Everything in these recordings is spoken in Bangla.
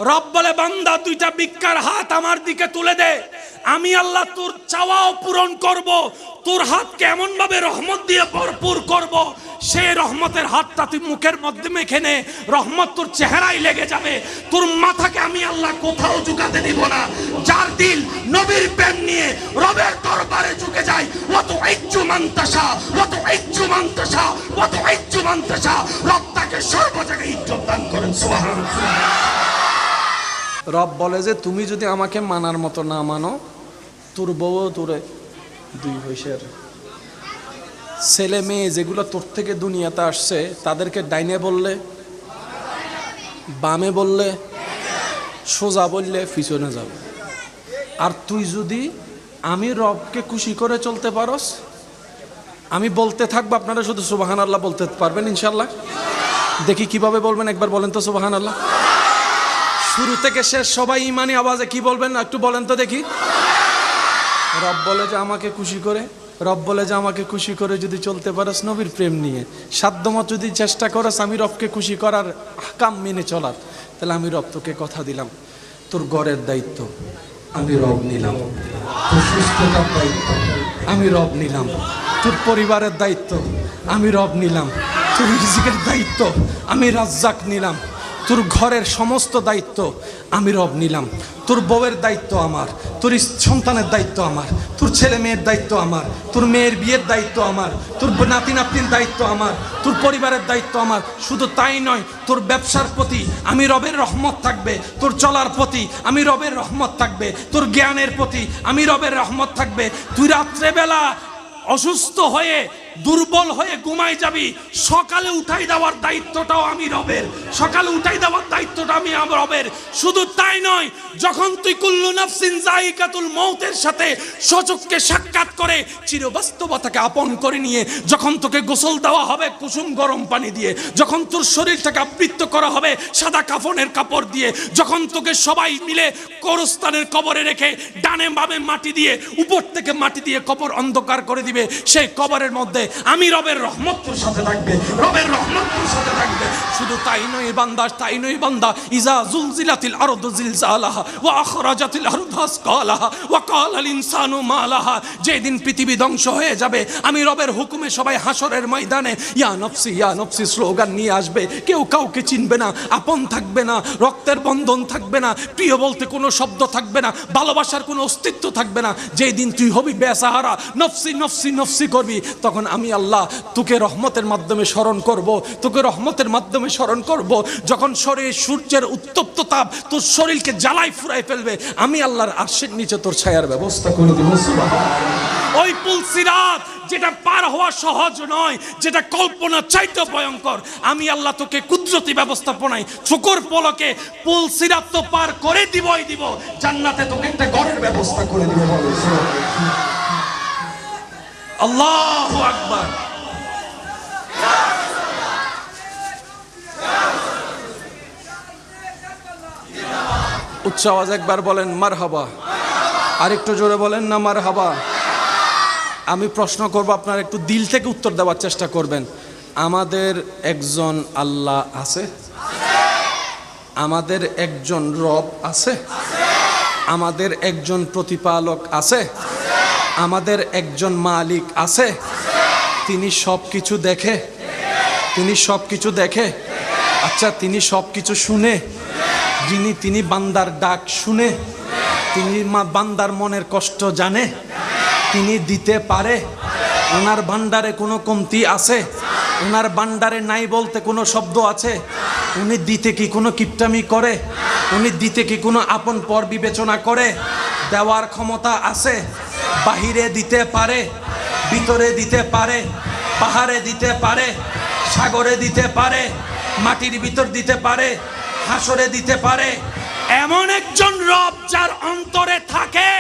রব বলে বান্দা দুইটা ভিক্ষার হাত আমার দিকে তুলে দে, আমি আল্লাহ তোর চাওয়াও পূরণ করব, তোর হাতকে এমন ভাবে রহমত দিয়ে ভরপুর করব, সেই রহমতের হাতটা তুই মুখের মধ্যে মেখে নে, রহমত তোর চেহারায় লেগে যাবে, তোর মাথাকে আমি আল্লাহ কোথাও ঝুঁকাতে দিব না। যার দিল নবীর প্রেম নিয়ে রবের দরবারে ঝুঁকে যায়, ওয়াতু ইজ্জু মানতাশা ওয়াতু ইজ্জু মানতাশা ওয়াতু ইজ্জু মানতাশা, রব তাকে সর্ব জায়গায় ইজ্জত দান করেন। সুবহানাল্লাহ। রব বলে যে তুমি যদি আমাকে মানার মতো না মানো, তোর বউ তোরে দুই পয়সার ছেলে মেয়ে যেগুলো তোর থেকে দুনিয়াতে আসছে তাদেরকে ডাইনে বললে, বামে বললে, সোজা বললে পিছনে যাবে। আর তুই যদি আমি রবকে খুশি করে চলতে পারস, আমি বলতে থাকবো, আপনারা শুধু সুবহানাল্লাহ বলতে পারবেন ইনশাল্লাহ? দেখি কিভাবে বলবেন, একবার বলেন তো সুবহানাল্লাহ। শুরু থেকে শেষ সবাই ইমানি আওয়াজে কি বলবেন একটু বলেন তো দেখি। রব বলে যে আমাকে খুশি করে, রব বলে যে আমাকে খুশি করে যদি চলতে পারস নবীর প্রেম নিয়ে, সাধ্যমত যদি চেষ্টা করস আমি রবকে খুশি করার আহকাম মেনে চলার, তাহলে আমি রব তোকে কথা দিলাম, তোর ঘরের দায়িত্ব আমি রব নিলাম, তোর সুস্থতার দায়িত্ব আমি রব নিলাম, তোর পরিবারের দায়িত্ব আমি রব নিলাম, তোর রিজিকের দায়িত্ব আমি রাজ্জাক নিলাম, তোর ঘরের সমস্ত দায়িত্ব আমি রব নিলাম, তোর বউয়ের দায়িত্ব আমার, তোর সন্তানের দায়িত্ব আমার, তোর ছেলে মেয়ের দায়িত্ব আমার, তোর মেয়ের বিয়ের দায়িত্ব আমার, তোর নাতি নাতনির দায়িত্ব আমার, তোর পরিবারের দায়িত্ব আমার। শুধু তাই নয়, তোর ব্যবসার প্রতি আমি রবের রহমত থাকবে, তোর চলার প্রতি আমি রবের রহমত থাকবে, তোর জ্ঞানের প্রতি আমি রবের রহমত থাকবে। তুই রাত্রেবেলা অসুস্থ হয়ে দুর্বল হয়ে ঘুমাই যাবি, সকালে উঠাই দেওয়ার দায়িত্বটাও আমি রবের, সকালে উঠাই দেওয়ার দায়িত্বটা আমি রবের। শুধু তাই নয়, যখন তুই কুল্লু নাফসিন যায়িকাতুল মউতের সাথে সচক্ষে সাক্ষাৎ করে চিরবাস্তবতাকে আপন করে নিয়ে যখন তোকে গোসল দেওয়া হবে কুসুম গরম পানি দিয়ে, যখন তোর শরীরটাকে আবৃত করা হবে সাদা কাফনের কাপড় দিয়ে, যখন তোকে সবাই মিলে কবরস্থানের কবরে রেখে ডানে বামে মাটি দিয়ে উপর থেকে মাটি দিয়ে কবর অন্ধকার করে দিবে, সেই কবরের মধ্যে আমি রবের রহমত তোর সাথে থাকবে, রবের রহমত তোর সাথে থাকবে। শুধু তাই নয় বান্দা, তাই নয় বান্দা, ইজা জুলজিলাতিল আরদু জিলজালাহা ওয়া আখরাজাতিল আরদু আসকালাহা ওয়া ক্বালাল ইনসানু মা লাহা, যেদিন পৃথিবী ধ্বংস হয়ে যাবে আমি রবের হুকুমে সবাই হাসরের ময়দানে ইয়া নফসি স্লোগান নিয়ে আসবে, কেউ কাউকে চিনবে না, আপন থাকবে না, রক্তের বন্ধন থাকবে না, প্রিয় বলতে কোনো শব্দ থাকবে না, ভালোবাসার কোনো অস্তিত্ব থাকবে না। যেই দিন তুই হবি বেসাহারা, নফসি নফসি নফসি করবি, তখন আমি আল্লাহ তোকে রহমতের মাধ্যমে স্মরণ করব, তোকে রহমতের মাধ্যমে স্মরণ করব। যখন শরীর সূর্যের উত্তপ্ত তাপ তোর শরীরকে জ্বালাই ফুরাই ফেলবে, আমি আল্লাহর আরশের নিচে তোর ছায়ার ব্যবস্থা করে দেব। সুবহানাল্লাহ। ওই পুল সিরাত যেটা পার হওয়া সহজ নয়, যেটা কল্পনা চাইতে ভয়ঙ্কর, আমি আল্লাহ তোকে কুদরতি ব্যবস্থাপনায় চোখের পলকে পুল সিরাত তো পার করে দিবই দিব, জান্নাতে তোকে একটা ঘরের ব্যবস্থা করে দিব। আল্লাহু আকবার। উচ্চ আওয়াজ একবার বলেন মারহাবা, আরেকটু জোরে বলেন না মারহাবা। আমি প্রশ্ন করব, আপনারা একটু দিল থেকে উত্তর দেওয়ার চেষ্টা করবেন। আমাদের একজন আল্লাহ আছে? আমাদের একজন রব আছে? আমাদের একজন প্রতিপালক আছে? আমাদের একজন মালিক আছে? তিনি সব কিছু দেখে? তিনি সব কিছু দেখে? আচ্ছা, তিনি সব কিছু শুনে? তিনি বান্দার ডাক শুনে? তিনি বান্দার মনের কষ্ট জানে? তিনি দিতে পারে? ওনার ভান্ডারে কোনো কমতি আছে? ওনার ভান্ডারে নাই বলতে কোনো শব্দ আছে? উনি দিতে কি কোনো কিপটামি করে? উনি দিতে কি কোনো আপন পর বিবেচনা করে? দেওয়ার ক্ষমতা আছে? বাহিরে দিতে পারে, ভিতরে দিতে পারে, পাহাড়ে দিতে পারে, সাগরে দিতে পারে, মাটির ভিতর দিতে পারে, হাসরে দিতে পারে। এমন একজন রব যার অন্তরে থাকে,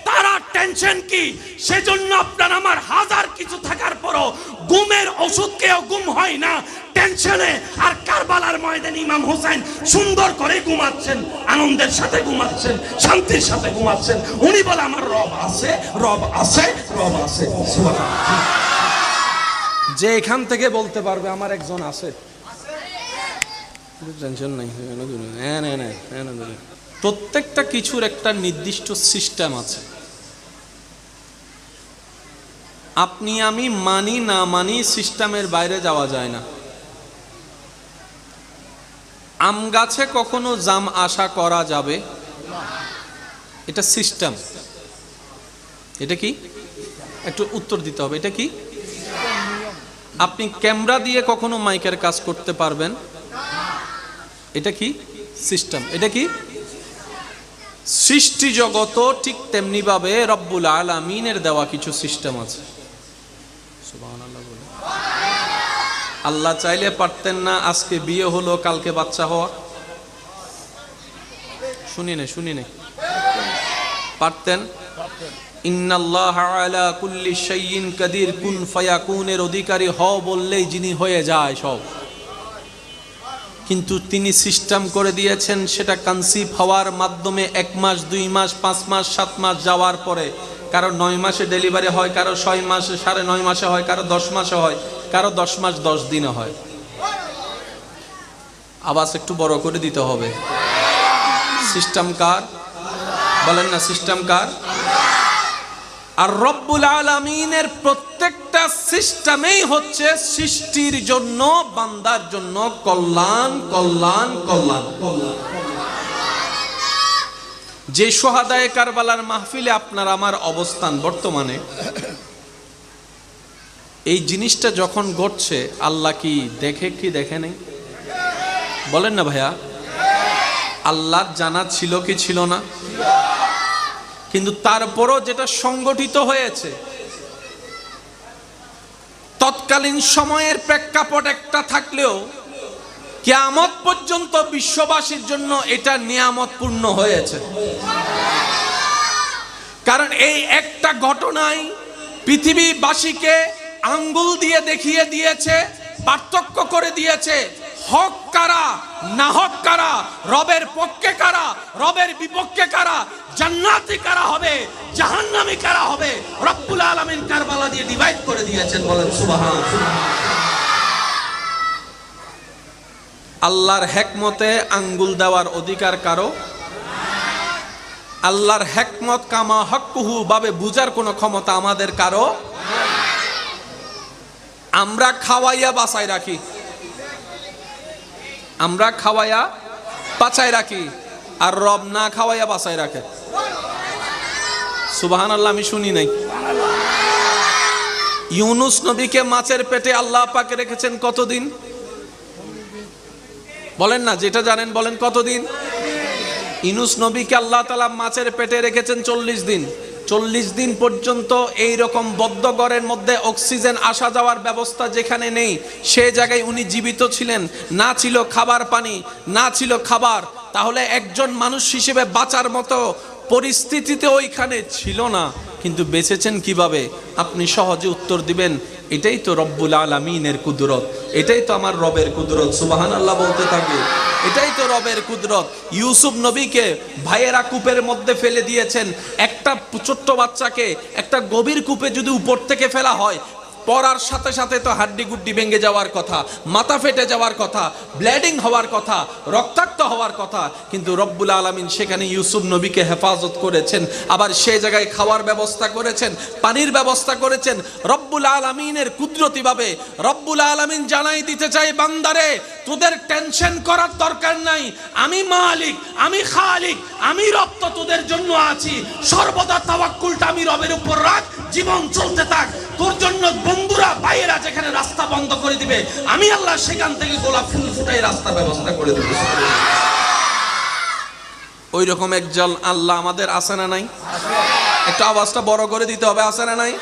তারা টেনশন কি? সেজন্য আপনার আমার হাজার কিছু থাকার পরও ঘুমের ওষুধ খেয়েও ঘুম হয় না টেনশনে। আর কারবালার ময়দানে ইমাম হোসেন সুন্দর করে ঘুমাচ্ছেন, আনন্দের সাথে ঘুমাচ্ছেন, শান্তির সাথে ঘুমাচ্ছেন। উনি বলে আমার রব আছে, রব আছে, রব আছে। যে এখান থেকে বলতে পারবে আমার একজন আছে, টেনশন নাই, প্রত্যেকটা কিছুর একটা নির্দিষ্ট সিস্টেম আছে। আপনি আমি মানি না মানি, সিস্টেমের বাইরে যাওয়া যায় না। আম গাছে কখনো জাম আশা করা যাবে, এটা সিস্টেম। এটা কি, একটু উত্তর দিতে হবে, এটা কি? আপনি ক্যামেরা দিয়ে কখনো মাইকের কাজ করতে পারবেন, এটা কি? সিস্টেম। এটা কি? সৃষ্টি জগত ঠিক তেমনি ভাবে রব্বুল আলামিনের দেওয়া কিছু সিস্টেম আছে। সুবহানাল্লাহ বলে। আল্লাহ চাইলে পারতেন না আজকে বিয়ে হলো কালকে বাচ্চা হওয়া? শুনি নে পারতেন? ইন্নাল্লাহা আলা কুল্লি শাইইন কাদির, কুন ফায়াকুনের অধিকারী হও বললেই যিনি হয়ে যায় সব। কিন্তু তিনি সিস্টেম করে দিয়েছেন, সেটা কনসিভ হওয়ার মাধ্যমে 1 মাস 2 মাস 5 মাস 7 মাস যাওয়ার পরে, কারো 9 মাসে ডেলিভারি হয়, কারো 6 মাসে 9.5 মাসে হয়, কারো 10 মাসে হয়, কারো 10 মাস 10 দিনে হয়। আওয়াজ একটু বড় করে দিতে হবে। সিস্টেম কার? বলেন না, সিস্টেম কার? আর রব্বুল আলামিনের প্রত্যেকটা সিস্টেমেই হচ্ছে সৃষ্টির জন্য, বান্দার জন্য কল্যাণ কল্যাণ কল্যাণ। যে সোহাদায়ে কারবালার মাহফিলে আপনার আমার অবস্থান বর্তমানে, এই জিনিসটা যখন ঘটছে আল্লাহ কি দেখে কি দেখে নেই? বলেন না ভাইয়া, আল্লাহর জানা ছিল কি ছিল না? কিন্তু তারপরও যেটা সংগঠিত হয়েছে, তৎকালীন সময়ের প্রেক্ষাপট একটা থাকলেও কিয়ামত পর্যন্ত বিশ্ববাসীর জন্য এটা নিয়ামতপূর্ণ হয়েছে। কারণ এই একটা ঘটনাই পৃথিবীবাসীকে আঙ্গুল দিয়ে দেখিয়ে দিয়েছে, পার্থক্য করে দিয়েছে হক কারা না হক কারা, রবের পক্ষে কারা রবের বিপক্ষে কারা, জান্নাতি কারা হবে জাহান্নামী কারা হবে। রব্বুল আলামিন কারবালা দিয়ে ডিভাইড করে দিয়েছেন। বলেন সুবহানাল্লাহ। আল্লাহর হিকমতে আঙ্গুল দেওয়ার অধিকার কারো? আল্লাহর হিকমত কামা হক্কুহু ভাবে বুঝার কোনো ক্ষমতা আমাদের কারো? আমরা খাওয়াইয়া বাঁচাই রাখি, আমরা খাওয়াইয়া বাঁচাই রাখি, আর রব না খাওয়াইয়া বাঁচাই রাখে। সুবহানাল্লাহ। আমি শুনি নাই। ইউনুস নবীকে মাছের পেটে আল্লাহ পাক রেখেছেন কতদিন? বলেন না, যেটা জানেন বলেন, কতদিন? ইউনুস নবীকে আল্লাহ তাআলা মাছের পেটে রেখেছেন 40 দিন। 40 দিন পর্যন্ত এই রকম বদ্ধ ঘরের মধ্যে অক্সিজেন আসা যাওয়ার ব্যবস্থা যেখানে নেই, সে জায়গায় উনি জীবিত ছিলেন। না ছিল খাবার পানি, না ছিল খাবার, তাহলে একজন মানুষ হিসেবে বাঁচার মতো পরিস্থিতিতে ওইখানে ছিল না। কিন্তু বেঁচেছেন কিভাবে? আপনি সহজে উত্তর দিবেন, এটাই তো রব্বুল আলামিনের কুদরত, এটাই তো আমার রবের কুদরত। সুবহানাল্লাহ বলতে থাকে, এটাই তো রবের কুদরত। ইউসুফ নবীকে ভাইয়েরা কূপের মধ্যে ফেলে দিয়েছেন। একটা ছোট্ট বাচ্চাকে একটা গভীর কূপে যদি উপর থেকে ফেলা হয়, পড়ার সাথে সাথে তো হাড্ডি গুড্ডি ভেঙে যাওয়ার কথা, মাথা ফেটে যাওয়ার কথা, ব্লিডিং হওয়ার কথা, রক্তাক্ত হওয়ার কথা। কিন্তু রব্বুল আলামিন সেখানে ইউসুফ নবীকে হেফাজত করেছেন, আবার সেই জায়গায় খাওয়ার ব্যবস্থা করেছেন, পানির ব্যবস্থা করেছেন রব্বুল আলামিনের কুদরতিভাবে। রব্বুল আলামিন জানাই দিতে চাই, বান্দারে তোদের টেনশন করার দরকার নাই, আমি মালিক, আমি খালিক, আমি রব তো তোদের জন্য আছি। সর্বদা তাওয়াক্কুলটা আমি রবের উপর রাখ, জীবন চলতে থাক। তোর জন্য বন্ধুরা ভাইয়েরা যেখানে রাস্তা বন্ধ করে দিবে, আমি আল্লাহ সেখান থেকে গোলাপ ফুল ফুটাই রাস্তার ব্যবস্থা করে দেব। ওই রকম একজন আল্লাহ আমাদের আছে না নাই? একটু আওয়াজটা বড় করে দিতে হবে, আছে না নাই?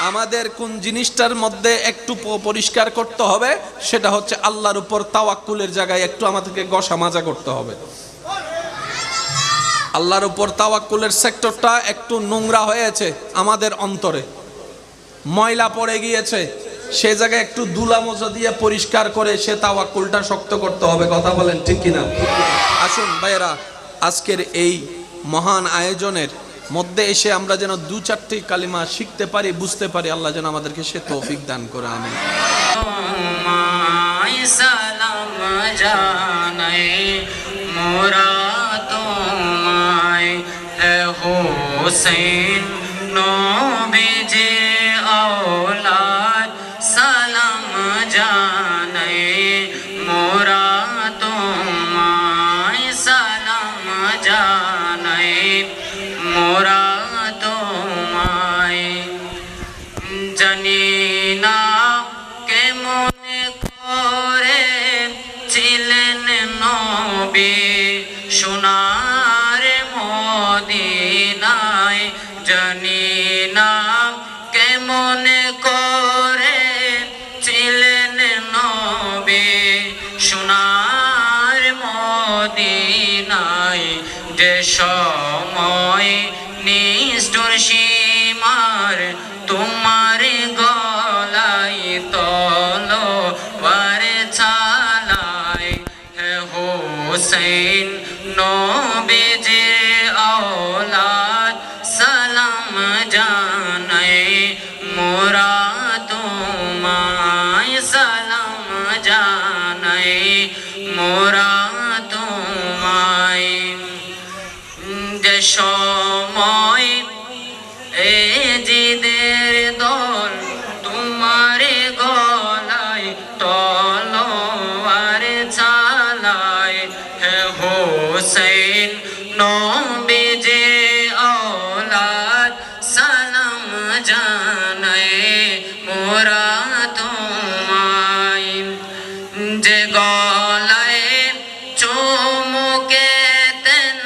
আমাদের কোন জিনিসটার মধ্যে একটু পরিষ্কার করতে হবে, সেটা হচ্ছে আল্লাহর উপর তাওয়াক্কুলের জায়গায় একটু আমাদেরকে গসা মাজা করতে হবে। আল্লাহর উপর তাওয়াক্কুলের সেক্টরটা একটু নোংরা হয়েছে আমাদের অন্তরে, ময়লা পড়ে গিয়েছে, সে জায়গায় একটু দুলা মোজা দিয়ে পরিষ্কার করে সে তাওয়াক্কুলটা শক্ত করতে হবে। কথা বলেন ঠিক কিনা? আসুন ভাইয়েরা, আজকের এই মহান আয়োজনের মধ্যে এসে আমরা যেন 2-4টি কালিমা শিখতে পারি, বুঝতে পারি। আল্লাহ যেন আমাদেরকে সে তৌফিক দান করে। আমিন। জানাই মোরা তোমায় হে হোসেন নবীজি আওলাদ সালাম জানাই মোরা তোমায় সালাম জানাই মোরা তোমায় জানি না কেমন করে ছিলেন নবী সোনার মদিনায় জানি না কেমন করে ছিলেন নবী সোনার মদিনায় যে সময় নিষ্ঠুর সীমার তোমার গলায় তলোয়ার চালায় হে হোসেন নবীজি আওলাদ সালাম জানাই মোরা তোমায় সালাম জানাই মোরা তোমায় যে সময় এ জিদের দল তোমার গলায় তলোয়ার চালায় হে হোসেন নবীজি আওলাদ সালাম জানাই মোরা তোমায় যে গলায় চুমুকেতেন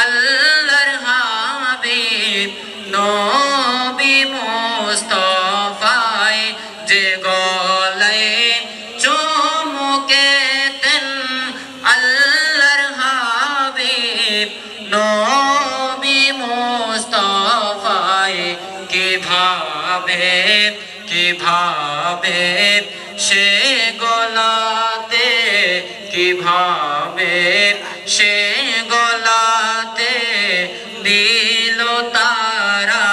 আল্লাহর হাবিব নবী মুস্তাফায় যে গলায় চুমুকেতেন আল্লাহর হাবিব নবী মুস্তাফায় কিভাবে সে গলাতে কিভাবে সে গলাতে দিল তারা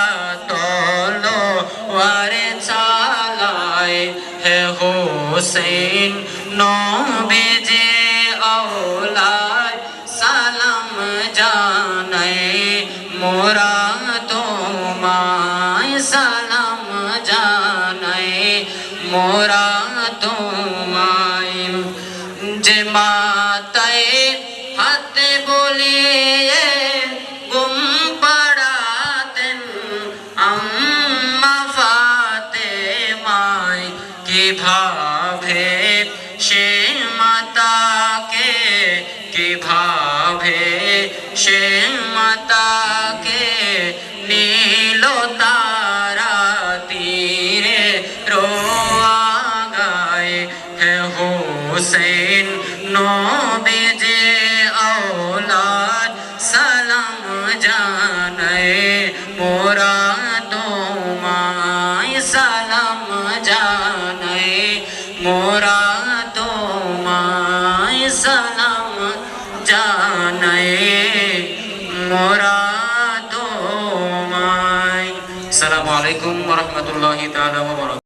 তলোয়ার চালায় হে হোসেন নবীজি আওলাদ সালাম জানাই মোরা তোমায় সালাম জানাই মোরা তোমায় যে মাতায় হাতে বলিয়ে গুম পড়াতেন আম্মা ফাতেমায় কিভাবে সে মাতাকে কিভাবে সে মাতাকে নীল তারা তীরে রোয়াগায় হে হোসেন নবীজি আওলাদ সালাম জানাই মোরা তোমায় সালাম জানাই মোরা তোমায় সালাম জানাই মোরা তোমায়। আসসালামু আলাইকুম ওয়া রাহমাতুল্লাহি তাআলা ওয়া বারাকাতুহু।